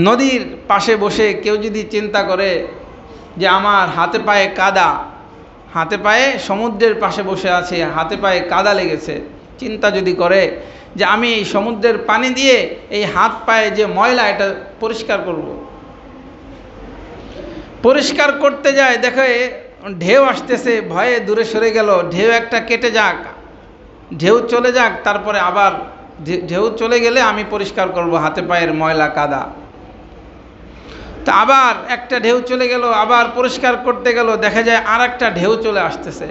নদীর পাশে বসে কেউ যদি চিন্তা করে যে আমার হাতে পায়ে কাদা, হাতে পায়ে সমুদ্রের পাশে বসে আছে, হাতে পায়ে কাদা লেগেছে, চিন্তা যদি করে যে আমি এই সমুদ্রের পানি দিয়ে এই হাত পায়ে যে ময়লা এটা পরিষ্কার করব, পরিষ্কার করতে যায়, দেখে ঢেউ আসতেছে, ভয়ে দূরে সরে গেল, ঢেউ একটা কেটে যাক, ঢেউ চলে যাক, তারপরে আবার ঢেউ চলে গেলে আমি পরিষ্কার করব হাতে পায়ের ময়লা কাদা। তা আবার একটা ঢেউ চলে গেল, আবার পরিষ্কার করতে গেল, দেখা যায় আর একটা ঢেউ চলে আসতেছে।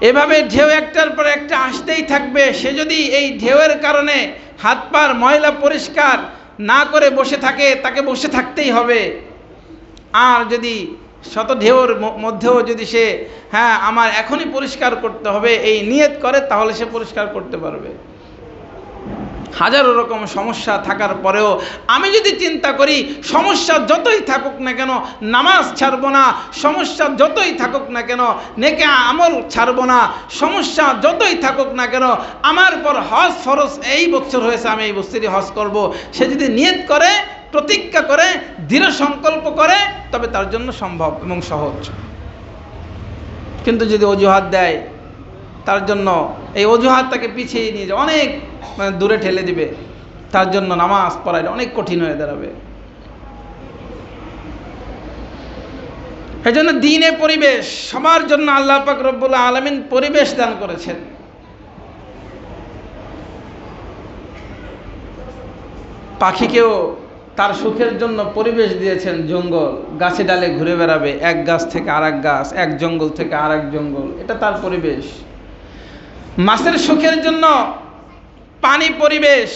এভাবে ঢেউ একটার পর একটা আসতেই থাকবে। সে যদি এই ঢেউয়ের কারণে হাত পার ময়লা পরিষ্কার না করে বসে থাকে, তাকে বসে থাকতেই হবে। আর যদি শত ঢেউর মধ্যেও যদি সে আমার এখনই পরিষ্কার করতে হবে এই নিয়ত করে, তাহলে সে পরিষ্কার করতে পারবে। হাজারো রকম সমস্যা থাকার পরেও আমি যদি চিন্তা করি সমস্যা যতই থাকুক না কেন নামাজ ছাড়ব না, সমস্যা যতই থাকুক না কেন নেকে আমল ছাড়ব না, সমস্যা যতই থাকুক না কেন আমার পর হজ ফরজ এই বছর হয়েছে, আমি এই বছরই হজ করব, সে যদি নিয়ত করে, প্রতিজ্ঞা করে, দৃঢ় সংকল্প করে, তবে তার জন্য সম্ভব এবং সহজ। কিন্তু যদি অজুহাত দেয়, তার জন্য এই অজুহাত তাকে পিছিয়ে নিয়ে যায়, অনেক দূরে ঠেলে দিবে, তার জন্য নামাজ পড়াটা অনেক কঠিন হয়ে দাঁড়াবে। এই জন্য দ্বীনে পরিবেশ সবার জন্য আল্লাহ পাক রব্বুল আলামিন পরিবেশ দান করেছেন। পাখিকেও তার সুখের জন্য পরিবেশ দিয়েছেন, জঙ্গল, গাছে ডালে ঘুরে বেড়াবে, এক গাছ থেকে আরেক গাছ, এক জঙ্গল থেকে আরেক জঙ্গল, এটা তার পরিবেশ। মাছের সুখের জন্য পানি পরিবেশ,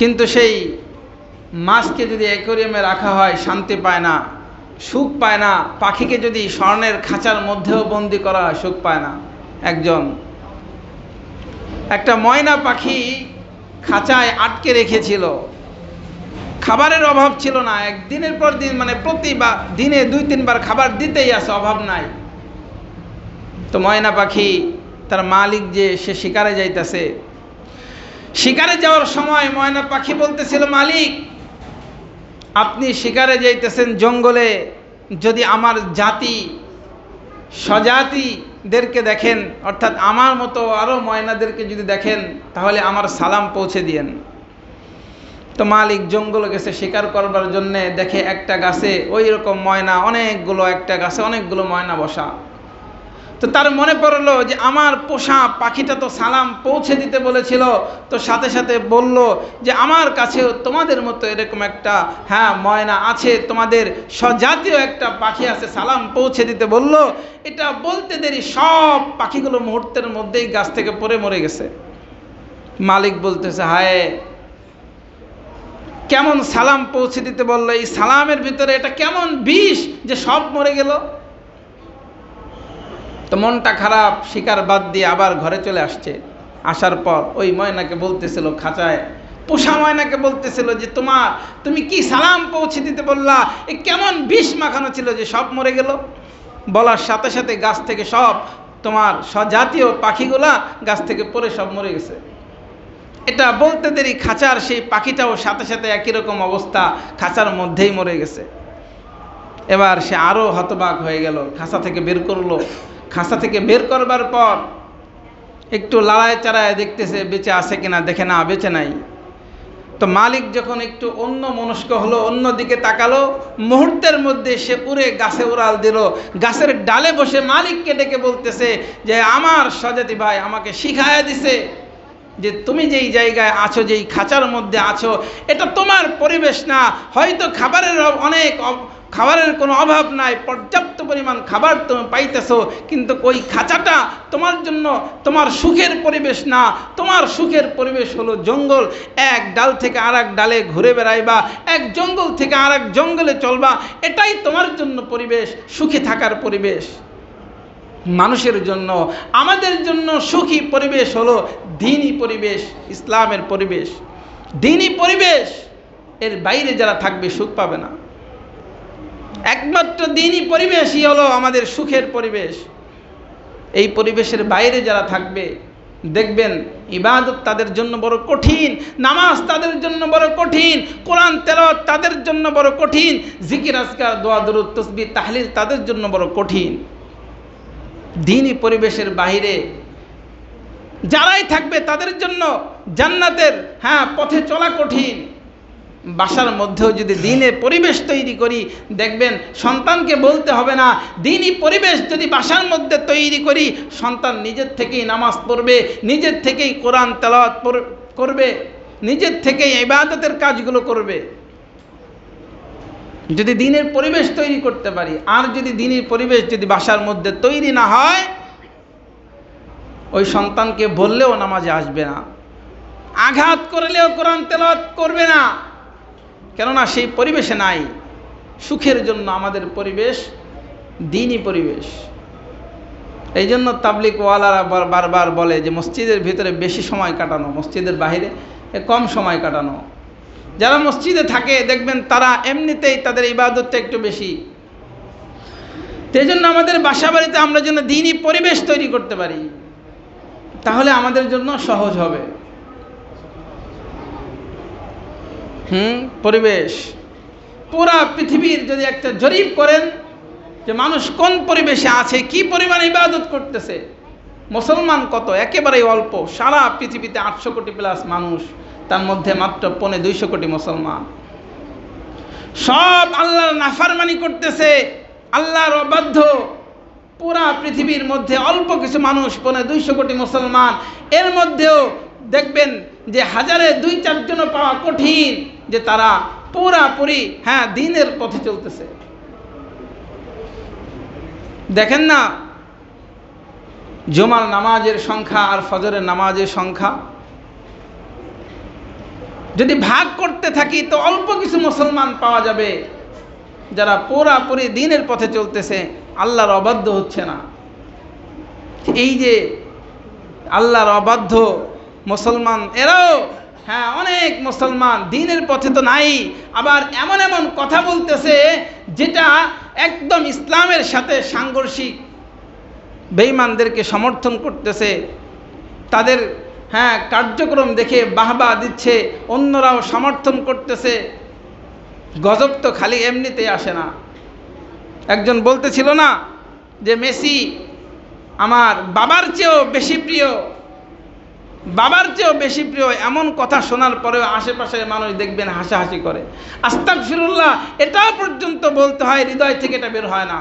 কিন্তু সেই মাছকে যদি অ্যাকোয়ারিয়ামে রাখা হয় শান্তি পায় না, সুখ পায় না। পাখিকে যদি স্বর্ণের খাঁচার মধ্যেও বন্দি করা হয়, সুখ পায় না। একটা ময়না পাখি খাঁচায় আটকে রেখেছিল, খাবারের অভাব ছিল না, একদিনের পর দিন প্রতিবার দিনে 2-3 বার খাবার দিতেই আছে, অভাব নাই। তো ময়না পাখি তার মালিক যে সে শিকারে যাইতেছে, শিকারে যাওয়ার সময় ময়না পাখি বলতেছিল, মালিক আপনি শিকারে যাইতেছেন জঙ্গলে, যদি আমার জাতি স্বজাতিদেরকে দেখেন, অর্থাৎ আমার মতো আরও ময়নাদেরকে যদি দেখেন, তাহলে আমার সালাম পৌঁছে দিয়েন। তো মালিক জঙ্গলে গেছে শিকার করবার জন্যে, দেখে একটা গাছে ওই রকম ময়না অনেকগুলো, একটা গাছে অনেকগুলো ময়না বসা। তো তার মনে পড়লো যে আমার পোষা পাখিটা তো সালাম পৌঁছে দিতে বলেছিল, তো সাথে সাথে বলল যে আমার কাছেও তোমাদের মতো এরকম একটা ময়না আছে, তোমাদের স্বজাতীয় একটা পাখি আছে, সালাম পৌঁছে দিতে বলল। এটা বলতে দেরি সব পাখিগুলো মুহূর্তের মধ্যেই গাছ থেকে পড়ে মরে গেছে। মালিক বলতেছে, হায় কেমন সালাম পৌঁছে দিতে বললো, এই সালামের ভিতরে এটা কেমন বিষ যে সব মরে গেল। তো মনটা খারাপ, শিকার বাদ দিয়ে আবার ঘরে চলে আসছে। আসার পর ওই ময়নাকে বলতেছিল, খাঁচায় পোষা ময়নাকে বলতেছিল যে তুমি কি সালাম পৌঁছে দিতে বললা, এ কেমন বিষ মাখানো ছিল যে সব মরে গেল। বলার সাথে সাথে গাছ থেকে সব তোমার স্বজাতীয় পাখিগুলা গাছ থেকে পড়ে সব মরে গেছে। এটা বলতে দেরি খাঁচার সেই পাখিটাও সাথে সাথে একই রকম অবস্থা, খাঁচার মধ্যেই মরে গেছে। এবার সে আরো হতবাক হয়ে গেল, খাঁচা থেকে বের করলো। খাঁচা থেকে বের করবার পর একটু লড়াই চাড়ায় দেখতেছে বেঁচে আছে কিনা, দেখে না বেঁচে নাই। তো মালিক যখন একটু অন্য মনস্ক হলো, অন্য দিকে তাকালো, মুহূর্তের মধ্যে সে উড়ে গাছে উড়াল দিল। গাছের ডালে বসে মালিককে ডেকে বলতেছে যে আমার স্বজাতি ভাই আমাকে শিখায়া দিছে যে তুমি যেই জায়গায় আছো, যেই খাঁচার মধ্যে আছো, এটা তোমার পরিবেশ না। হয়তো খাবারের কোনো অভাব নাই, পর্যাপ্ত পরিমাণ খাবার তুমি পাইতেছো, কিন্তু ওই খাঁচাটা তোমার জন্য তোমার সুখের পরিবেশ না। তোমার সুখের পরিবেশ হলো জঙ্গল, এক ডাল থেকে আরেক ডালে ঘুরে বেড়াইবা, এক জঙ্গল থেকে আরেক জঙ্গলে চলবা, এটাই তোমার জন্য পরিবেশ, সুখী থাকার পরিবেশ। মানুষের জন্য, আমাদের জন্য সুখী পরিবেশ হলো দ্বীনি পরিবেশ, ইসলামের পরিবেশ। দ্বীনি পরিবেশ এর বাইরে যারা থাকবে সুখ পাবে না। একমাত্র দ্বীনি পরিবেশই হলো আমাদের সুখের পরিবেশ। এই পরিবেশের বাইরে যারা থাকবে দেখবেন ইবাদত তাদের জন্য বড় কঠিন, নামাজ তাদের জন্য বড় কঠিন, কোরআন তেলাওয়াত তাদের জন্য বড় কঠিন, জিকির আজকার দোয়া দরুদ তাসবিহ তাহলিল তাদের জন্য বড় কঠিন। দ্বীনি পরিবেশের বাইরে যারাই থাকবে তাদের জন্য জান্নাতের পথে চলা কঠিন। বাসার মধ্যেও যদি দ্বীনের পরিবেশ তৈরি করি, দেখবেন সন্তানকে বলতে হবে না। দ্বীনি পরিবেশ যদি বাসার মধ্যে তৈরি করি, সন্তান নিজের থেকেই নামাজ পড়বে, নিজের থেকেই কোরআন তেলাওয়াত করবে, নিজের থেকেই ইবাদতের কাজগুলো করবে, যদি দ্বীনের পরিবেশ তৈরি করতে পারি। আর যদি দ্বীনের পরিবেশ যদি বাসার মধ্যে তৈরি না হয়, ওই সন্তানকে বললেও নামাজে আসবে না, আঘাত করলেও কোরআন তেলাওয়াত করবে না, কেননা সেই পরিবেশে নাই। সুখের জন্য আমাদের পরিবেশ দ্বীনি পরিবেশ। এই জন্য তাবলিগওয়ালারা বারবার বলে যে মসজিদের ভিতরে বেশি সময় কাটানো, মসজিদের বাইরে কম সময় কাটানো। যারা মসজিদে থাকে দেখবেন তারা এমনিতেই তাদের ইবাদতটা একটু বেশি। সেই জন্য আমাদের বাসা বাড়িতে আমরা যেন দ্বীনি পরিবেশ তৈরি করতে পারি, তাহলে আমাদের জন্য সহজ হবে। পরিবেশ পুরা পৃথিবীর যদি একটা জরিপ করেন যে মানুষ কোন পরিবেশে আছে, কি পরিমাণ ইবাদত করতেছে, মুসলমান কত, একেবারেই অল্প। সারা পৃথিবীতে 800 কোটি প্লাস মানুষ, তার মধ্যে মাত্র 250 কোটি মুসলমান। সব আল্লাহর নাফরমানি করতেছে, আল্লাহর অবাধ্য। পুরা পৃথিবীর মধ্যে অল্প কিছু মানুষ, 250 কোটি মুসলমান, এর মধ্যেও দেখবেন যে 1000-এ 2-4 জন পাওয়া কঠিন যে তারা পুরাপুরি দ্বীনের পথে চলতেছে। দেখেন না জুমার নামাজের সংখ্যা আর ফজরের নামাজের সংখ্যা যদি ভাগ করতে থাকি তো অল্প কিছু মুসলমান পাওয়া যাবে যারা পুরাপুরি দ্বীনের পথে চলতেছে, আল্লাহর অবাধ্য হচ্ছে না। এই যে আল্লাহর অবাধ্য মুসলমান, এরাও অনেক মুসলমান দ্বীনের পথে তো নাই, আবার এমন এমন কথা বলতেছে যেটা একদম ইসলামের সাথে সাংঘর্ষিক। বেঈমানদেরকে সমর্থন করতেছে, তাদের কার্যক্রম দেখে বাহবা দিচ্ছে, অন্যরাও সমর্থন করতেছে। গজব তো খালি এমনিতেই আসে না। একজন বলতেছিল না যে মেসি আমার বাবার চেয়েও বেশি প্রিয়, বাবার চেয়েও বেশি প্রিয়। এমন কথা শোনার পরেও আশেপাশের মানুষ দেখবেন হাসাহাসি করে। আস্তাগফিরুল্লাহ, এটাও পর্যন্ত বলতে হয়, হৃদয় থেকে এটা বের হয় না।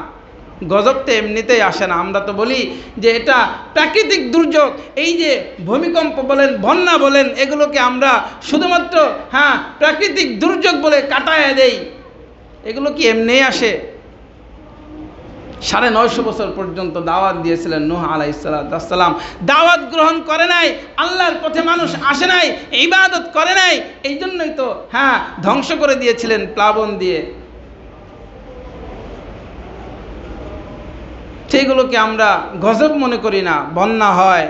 গজব তো এমনিতেই আসে না। আমরা তো বলি যে এটা প্রাকৃতিক দুর্যোগ। এই যে ভূমিকম্প বলেন, বন্যা বলেন, এগুলোকে আমরা শুধুমাত্র প্রাকৃতিক দুর্যোগ বলে কাটায় দেই। এগুলো কি এমনি আসে? 950 বছর পর্যন্ত দাওয়াত দিয়েছিলেন নূহ আলাইহিস সালাম, দাওয়াত গ্রহণ করে নাই, আল্লাহর পথে মানুষ আসে নাই, ইবাদত করে নাই, এই জন্যই তো ধ্বংস করে দিয়েছিলেন প্লাবন দিয়ে। সেইগুলোকে আমরা গজব মনে করি না। বন্যা হয়,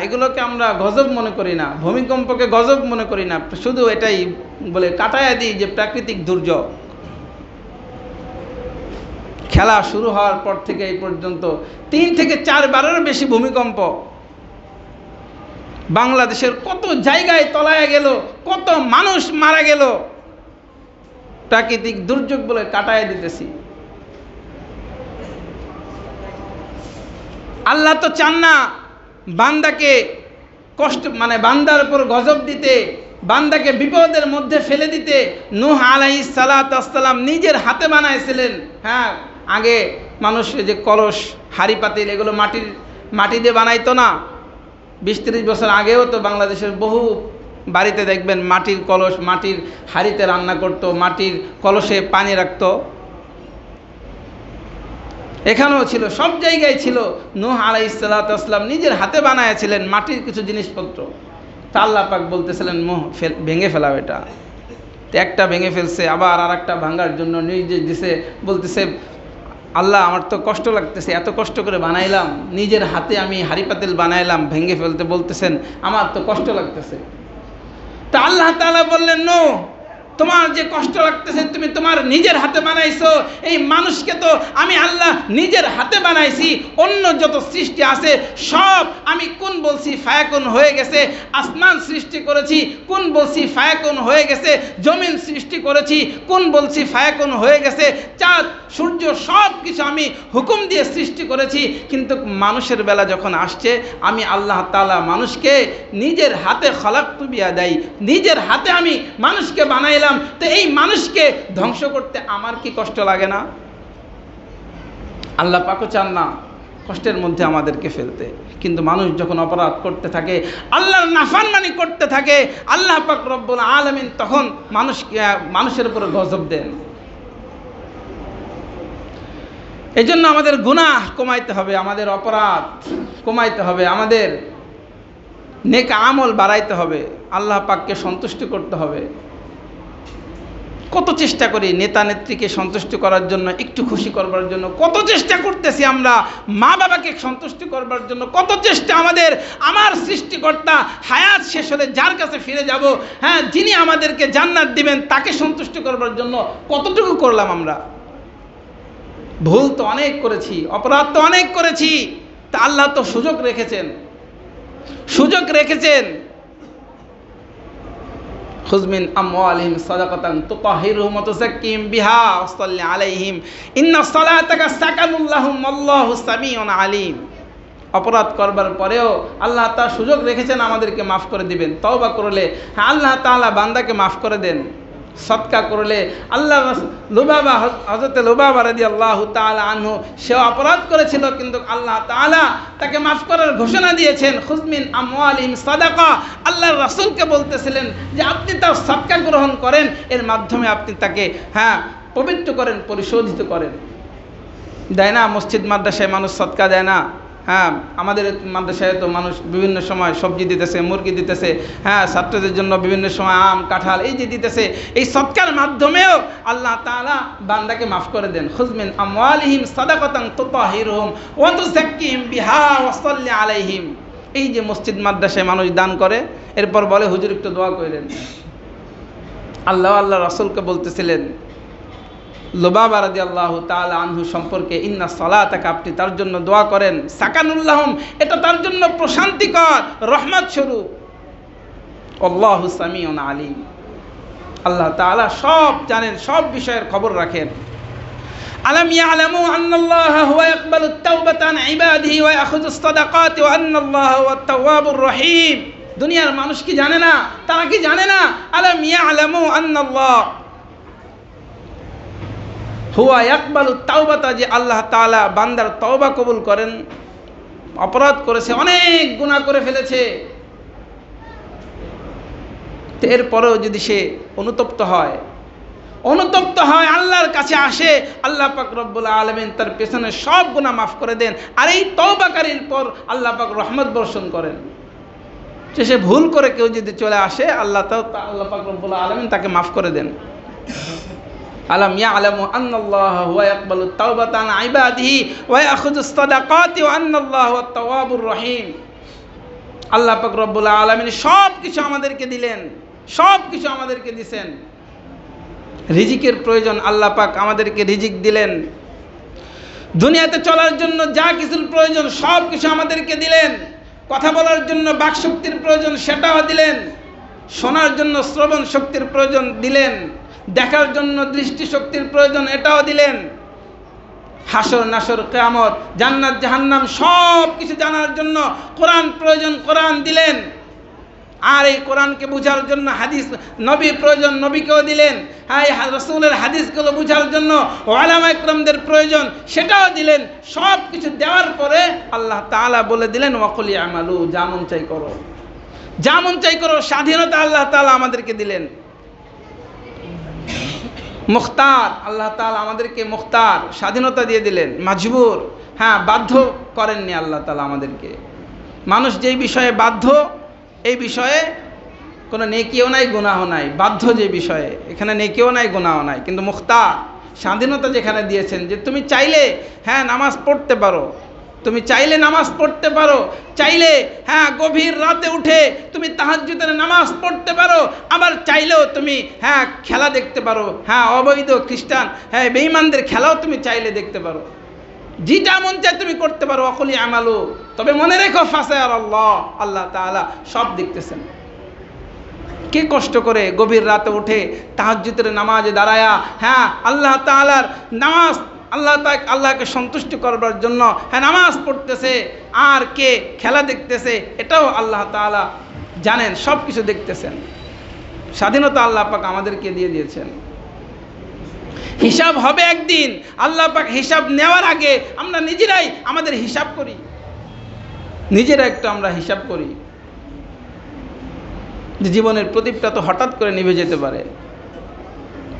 এগুলোকে আমরা গজব মনে করি না, ভূমিকম্পকে গজব মনে করি না, শুধু এটাই বলে কাটায় দিই যে প্রাকৃতিক দুর্যোগ। খেলা শুরু হওয়ার পর থেকে এই পর্যন্ত 3 থেকে 4 বারেরও বেশি ভূমিকম্প। বাংলাদেশের কত জায়গায় তলায় গেল, কত মানুষ মারা গেল, প্রাকৃতিক দুর্যোগ বলে কাটায় দিতেছি। আল্লাহ তো চান না বান্দাকে কষ্ট, বান্দার উপর গজব দিতে, বান্দাকে বিপদের মধ্যে ফেলে দিতে। নূহ আলাইহিস সালাম নিজের হাতে বানাইছিলেন। আগে মানুষ যে কলস, হাঁড়ি পাতিল, এগুলো মাটি দিয়ে বানাইতো না। 20-30 বছর আগেও তো বাংলাদেশের বহু বাড়িতে দেখবেন মাটির কলস, মাটির হাঁড়িতে রান্না করতো, মাটির কলসে পানি রাখতো। এখানেও ছিল, সব জায়গায় ছিল। নূহ আলাইহিস সালাম নিজের হাতে বানাইছিলেন মাটির কিছু জিনিসপত্র। তা আল্লাহ পাক বলতেছিলেন ভেঙে ফেলাও এটা। তো একটা ভেঙে ফেলছে, আবার আর একটা ভাঙার জন্য নির্দেশ দিছে। বলতেছে আল্লাহ আমার তো কষ্ট লাগতেছে, এত কষ্ট করে বানাইলাম, নিজের হাতে আমি হাঁড়ি পাতিল বানাইলাম, ভেঙে ফেলতে বলতেছেন আমার তো কষ্ট লাগতেছে। তা আল্লাহ তাআলা বললেন নো, তোমার যে কষ্ট লাগতেছে তুমি তোমার নিজের হাতে বানাইছো। এই মানুষকে তো আমি আল্লাহ নিজের হাতে বানাইছি। অন্য যত সৃষ্টি আছে সব আমি কোন বলছি ফায়াকুন হয়ে গেছে। আসমান সৃষ্টি করেছি, কোন বলছি ফায়াকুন হয়ে গেছে। জমিন সৃষ্টি করেছি, কোন বলছি ফায়াকুন হয়ে গেছে। চাঁদ সূর্য সব কিছু আমি হুকুম দিয়ে সৃষ্টি করেছি। কিন্তু মানুষের বেলা যখন আসছে, আমি আল্লাহ তাআলা মানুষকে নিজের হাতে খলাকতু বিয়াদাই, নিজের হাতে আমি মানুষকে বানাইলাম। তো এই মানুষকে ধ্বংস করতে আমার কি কষ্ট লাগে না? আল্লাহ পাকও চান না কষ্টের মধ্যে আমাদেরকে ফেলতে। কিন্তু মানুষ যখন অপরাধ করতে থাকে, আল্লাহর নাফরমানি করতে থাকে, আল্লাহ পাক রব্বুল আলামিন তখন মানুষের উপরে গজব দেন। এই জন্য আমাদের গুনাহ কমাইতে হবে, আমাদের অপরাধ কমাইতে হবে, আমাদের নেক আমল বাড়াইতে হবে, আল্লাহ পাককে সন্তুষ্ট করতে হবে। কত চেষ্টা করি নেতা নেত্রীকে সন্তুষ্ট করার জন্য, একটু খুশি করবার জন্য কত চেষ্টা করতেছি আমরা, মা বাবাকে সন্তুষ্ট করবার জন্য কত চেষ্টা আমাদের। আমার সৃষ্টিকর্তা হায়াত শেষ হলে যার কাছে ফিরে যাব, হ্যাঁ, যিনি আমাদেরকে জান্নাত দিবেন, তাকে সন্তুষ্ট করবার জন্য কতটুকু করলাম আমরা? ভুল তো অনেক করেছি, অপরাধ তো অনেক করেছি। তা আল্লাহ তো সুযোগ রেখেছেন, সুযোগ রেখেছেন। খুয মিন আমওয়ালিহিম সাদাকাতান তুতাহিরুহুম ওয়া তুযাক্কিহিম বিহা ওয়া সাল্লি আলাইহিম ইন্না সালাতাকা সাকানুল লাহুম আল্লাহু সামিউন আলিম। অপরাধ করবার পরেও আল্লাহ তাআলা সুযোগ রেখেছেন আমাদেরকে মাফ করে দিবেন। তওবা করলে আল্লাহ তাআলা বান্দাকে মাফ করে দেন। সদকা করলে আল্লাহ, লুবাবা, হযরত লুবাবা রাদিয়াল্লাহু তাআলা আনহু, সে অপরাধ করেছিল কিন্তু আল্লাহ তাআলা তাকে মাফ করার ঘোষণা দিয়েছেন। খুয মিন আমওয়ালিহিম সাদাকা, আল্লাহর রাসূলকে বলতেছিলেন যে আপনি তার সদকা গ্রহণ করেন, এর মাধ্যমে আপনি তাকে পবিত্র করেন, পরিশোধিত করেন। দেয় না মসজিদ মাদ্রাসায় মানুষ সদকা দেয় না? আমাদের মাদ্রাসায় তো মানুষ বিভিন্ন সময় সবজি দিতেছে, মুরগি দিতেছে, ছাত্রদের জন্য বিভিন্ন সময় আম, কাঁঠাল এই যে দিতেছে। এই সদকার মাধ্যমেও আল্লাহ তাআলা বান্দাকে মাফ করে দেন। খুয মিন আমওয়ালিহিম সাদাকাতান তুতাহিরুহুম ওয়া তুযাক্কিহিম বিহা ওয়া সাল্লি আলাইহিম। এই যে মসজিদ মাদ্রাসায় মানুষ দান করে, এরপর বলে হুজুর একটু দোয়া করেন। আল্লাহ রাসূলকে বলতেছিলেন লুবাবা রাদিয়াল্লাহু তাআলা আনহু সম্পর্কে, ইন্না সালাতাকা, আপনি তার জন্য দোয়া করেন, সাকানুল লাহুম, এটা তার জন্য প্রশান্তিকর, রহমত স্বরূপ। আল্লাহু সামিউন আলিম, আল্লাহ তাআলা সব জানেন, সব বিষয়ের খবর রাখেন। আলাম ইয়ালামু আন্নাল্লাহা হুয়া ইয়াকবালুত তাওবাতা আন ইবাদিহি ওয়া ইয়াখুযুস সাদাকাতি ওয়া আন্নাল্লাহা হুয়াত তাওয়াবুর রহিম। দুনিয়ার মানুষ কি জানে না? তারা কি জানে না? আলাম ইয়ালামু আন্নাল্লাহ হুয়া ইয়াকবালুত তাওবাতা, যে আল্লাহ তাআলা বান্দার তওবা কবুল করেন। অপরাধ করেছে, অনেক গুনাহ করে ফেলেছে, এরপরেও যদি সে অনুতপ্ত হয়, আল্লাহর কাছে আসে, আল্লাহ পাক রব্বুল আলামিন তার পেছনে সব গুনাহ মাফ করে দেন। আর এই তওবাকারীর পর আল্লাহ পাক রহমত বর্ষণ করেন। সে ভুল করে কেউ যদি চলে আসে, আল্লাহ পাক রব্বুল আলামিন তাকে মাফ করে দেন। আলাম ইয়ালামু আন্নাল্লাহা হুয়া ইয়াকবালুত তাওবাতা আন ইবাদিহি ওয়া ইয়াখুযুস সাদাকাতি ওয়া আন্নাল্লাহা হুয়াত তাওয়াবুর রহিম। আল্লাহ পাক রব্বুল আলামিন সব কিছু আমাদেরকে দিলেন, সব কিছু আমাদেরকে দিয়েছেন। রিজিকের প্রয়োজন, আল্লাহ পাক আমাদেরকে রিজিক দিলেন। দুনিয়াতে চলার জন্য যা কিছুর প্রয়োজন সব কিছু আমাদেরকে দিলেন। কথা বলার জন্য বাকশক্তির প্রয়োজন, সেটাও দিলেন। শোনার জন্য শ্রবণ শক্তির প্রয়োজন দিলেন। দেখার জন্য দৃষ্টিশক্তির প্রয়োজন, এটাও দিলেন। হাসর নাসর কিয়ামত জান্নাত জাহান্নাম সব কিছু জানার জন্য কোরআন প্রয়োজন, কোরআন দিলেন। আর এই কোরআনকে বোঝার জন্য হাদিস নবী প্রয়োজন, নবীকেও দিলেন। এই রাসূলের হাদিসগুলো বোঝার জন্য উলামা ইকরামদের প্রয়োজন, সেটাও দিলেন। সব কিছু দেওয়ার পরে আল্লাহ তাআলা বলে দিলেন ওয়াকুল ইয়ামালু, যা মন চাই করো, যা মন চাই করো। স্বাধীনতা আল্লাহ তাআলা আমাদেরকে দিলেন। মুখতার, আল্লাহ তাআলা আমাদেরকে মুখতার, স্বাধীনতা দিয়ে দিলেন। মাজবুর, বাধ্য করেননি আল্লাহ তাআলা আমাদেরকে। মানুষ যেই বিষয়ে বাধ্য, এই বিষয়ে কোনো নেকিও নাই, গুনাহও নাই। বাধ্য যে বিষয়ে, এখানে নেকিও নাই, গুনাহও নাই। কিন্তু মুখতার, স্বাধীনতা যেখানে দিয়েছেন যে তুমি চাইলে নামাজ পড়তে পারো, তুমি চাইলে নামাজ পড়তে পারো, চাইলে হ্যাঁ গভীর রাতে উঠে তুমি তাহাজ্জুদের নামাজ পড়তে পারো, আবার চাইলেও তুমি হ্যাঁ খেলা দেখতে পারো, হ্যাঁ অবৈধ খ্রিস্টান হ্যাঁ বেঈমানদের খেলাও তুমি চাইলে দেখতে পারো, যেটা মন চায় তুমি করতে পারো। অকলি আমালু, তবে মনে রেখো ফাসায়ার আল্লাহ, আল্লাহ তাআলা সব দেখতেছেন। কে কষ্ট করে গভীর রাতে উঠে তাহাজ্জুদের নামাজে দাঁড়ায়া হ্যাঁ আল্লাহ তাআলার নামাজ, আল্লাহকে সন্তুষ্ট করবার জন্য হ্যাঁ নামাজ পড়তেছে, আর কে খেলা দেখতেছে, এটাও আল্লাহ তাআলা জানেন, সব কিছু দেখতেছেন। স্বাধীনতা আল্লাহ পাক আমাদেরকে দিয়ে দিয়েছেন। হিসাব হবে একদিন, আল্লাহ পাক হিসাব নেওয়ার আগে আমরা নিজেরাই আমাদের হিসাব করি, নিজেরা একটু আমরা হিসাব করি যে জীবনের প্রদীপটা তো হঠাৎ করে নিভে যেতে পারে।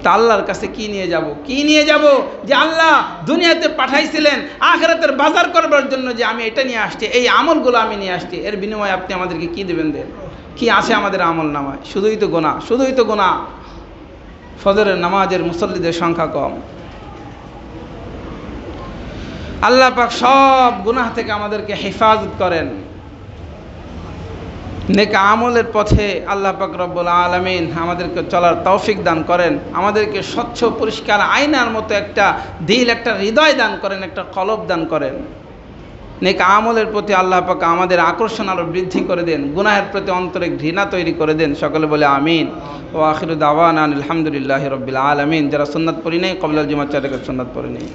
তা আল্লাহর কাছে কি নিয়ে যাব, কি নিয়ে যাব? যে আল্লাহ দুনিয়াতে পাঠাইছিলেন আখিরাতের বাজার করবার জন্য, যে আমি এটা নিয়ে আসছি, এই আমলগুলো আমি নিয়ে আসছি, এর বিনিময়ে আপনি আমাদেরকে কি দেবেন? দেন কি আছে আমাদের আমল নামায়? শুধুই তো গোনা, শুধুই তো গোনা। ফজরের নামাজের মুসল্লিদের সংখ্যা কম। আল্লাহ পাক সব গুনাহ থেকে আমাদেরকে হেফাজত করেন, নেক আমলের পথে আল্লাহ পাক রব্বুল আলামিন আমাদেরকে চলার তৌফিক দান করেন, আমাদেরকে স্বচ্ছ পরিষ্কার আয়নার মতো একটা দিল, একটা হৃদয় দান করেন, একটা কলব দান করেন। নেক আমলের প্রতি আল্লাহ পাক আমাদের আকর্ষণ আরও বৃদ্ধি করে দেন, গুনাহের প্রতি অন্তরে ঘৃণা তৈরি করে দেন। সকলে বলে আমিন। ও আখিরু দাওয়ানা আলহামদুলিল্লাহি রাব্বিল আলামিন। যারা সুন্নাত পড়ি নাই কবলাল জুমার 4 রাকাত সুন্নাত পড়ে নেই।